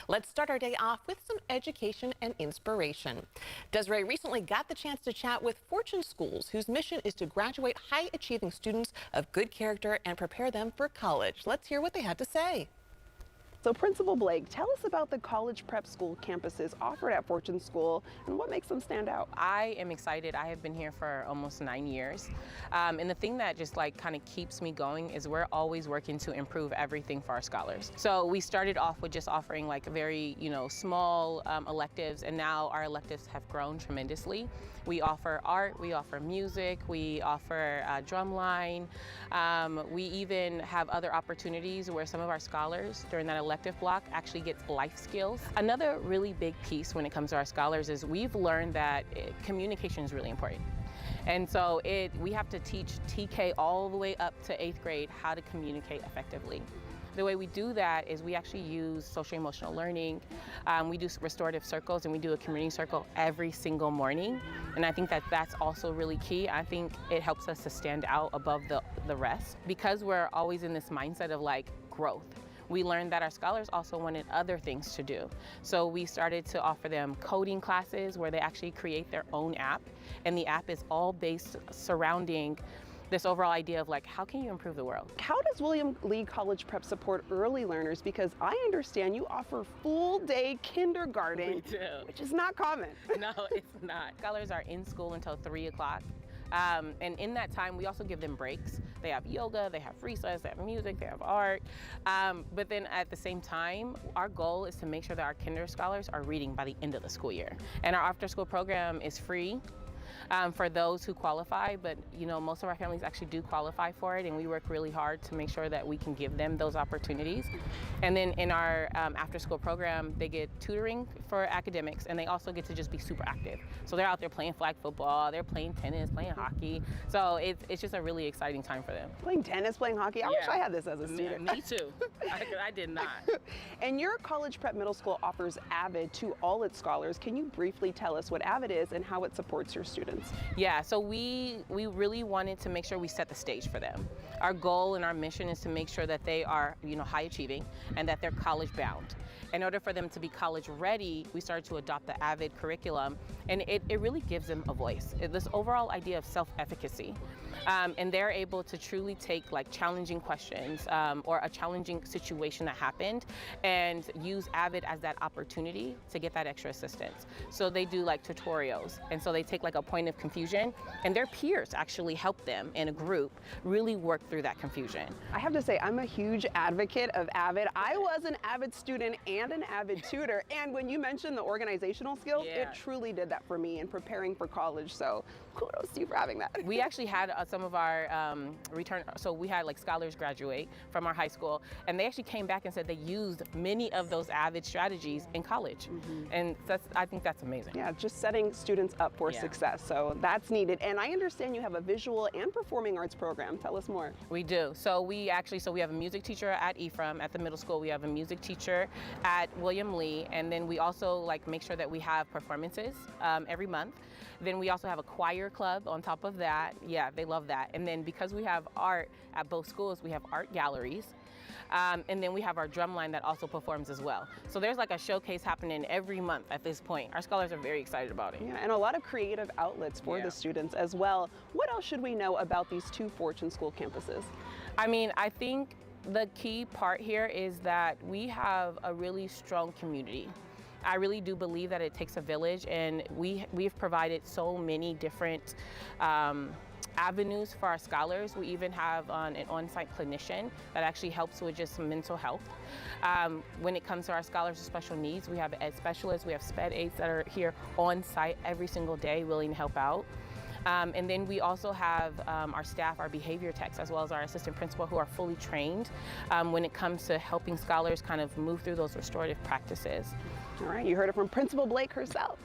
Let's start our day off with some education and inspiration. Desiree recently got the chance to chat with Fortune Schools, whose mission is to graduate high-achieving students of good character and prepare them for college. Let's hear what they had to say. So Principal Blake, tell us about the college prep school campuses offered at Fortune School and what makes them stand out. I am excited. I have been here for almost 9 years. And the thing that just kind of keeps me going is we're always working to improve everything for our scholars. So we started off with just offering very, small electives, and now our electives have grown tremendously. We offer art, we offer music, we offer drumline. We even have other opportunities where some of our scholars during that elective block actually gets life skills. Another really big piece when it comes to our scholars is we've learned that communication is really important. And so we have to teach TK all the way up to 8th grade how to communicate effectively. The way we do that is we actually use social emotional learning. We do restorative circles, and we do a community circle every single morning. And I think that that's also really key. I think it helps us to stand out above the rest because we're always in this mindset of growth. We learned that our scholars also wanted other things to do. So we started to offer them coding classes where they actually create their own app. And the app is all based surrounding this overall idea of how can you improve the world? How does William Lee College Prep support early learners? Because I understand you offer full day kindergarten, We do. which is not common. No, it's not. Scholars are in school until 3 o'clock. And in that time, we also give them breaks. They have yoga, they have recess, they have music, they have art. But then at the same time, our goal is to make sure that our kinder scholars are reading by the end of the school year. And our after school program is free for those who qualify, but most of our families actually do qualify for it, and we work really hard to make sure that we can give them those opportunities. And then in our after school program, they get tutoring for academics, and they also get to just be super active. So they're out there playing flag football, they're playing tennis, playing hockey. So it's just a really exciting time for them. Playing tennis, playing hockey. I wish I had this as a student. Me too. I did not. And your College Prep Middle School offers AVID to all its scholars. Can you briefly tell us what AVID is and how it supports your students? Yeah, so we really wanted to make sure we set the stage for them. Our goal and our mission is to make sure that they are, high achieving and that they're college bound. In order for them to be college ready, we started to adopt the AVID curriculum, and it really gives them a voice. This overall idea of self-efficacy. And they're able to truly take challenging questions or a challenging situation that happened and use AVID as that opportunity to get that extra assistance. So they do tutorials, and so they take a point of confusion, and their peers actually help them in a group really work through that confusion. I have to say, I'm a huge advocate of AVID. I was an AVID student and an AVID tutor, and when you mentioned the organizational skills, it truly did that for me in preparing for college, so kudos to you for having that. We actually had some of our so we had scholars graduate from our high school, and they actually came back and said they used many of those AVID strategies in college. And I think that's amazing. Yeah, just setting students up for success, so that's needed. And I understand you have a visual and performing arts program. Tell us more. We do. So we have a music teacher at Ephraim at the middle school. We have a music teacher at William Lee, and then we also make sure that we have performances every month. Then we also have a choir club on top of that. Yeah, they love that. And then because we have art at both schools, we have art galleries. And then we have our drumline that also performs as well. So there's a showcase happening every month at this point. Our scholars are very excited about it. Yeah, and a lot of creative outlets for the students as well. What else should we know about these two Fortune School campuses? I think the key part here is that we have a really strong community. I really do believe that it takes a village, and we've provided so many different avenues for our scholars. We even have an on-site clinician that actually helps with just mental health. When it comes to our scholars with special needs, we have ed specialists, we have sped aides that are here on site every single day willing to help out. And then we also have our staff, our behavior techs, as well as our assistant principal, who are fully trained when it comes to helping scholars kind of move through those restorative practices. All right, you heard it from Principal Blake herself.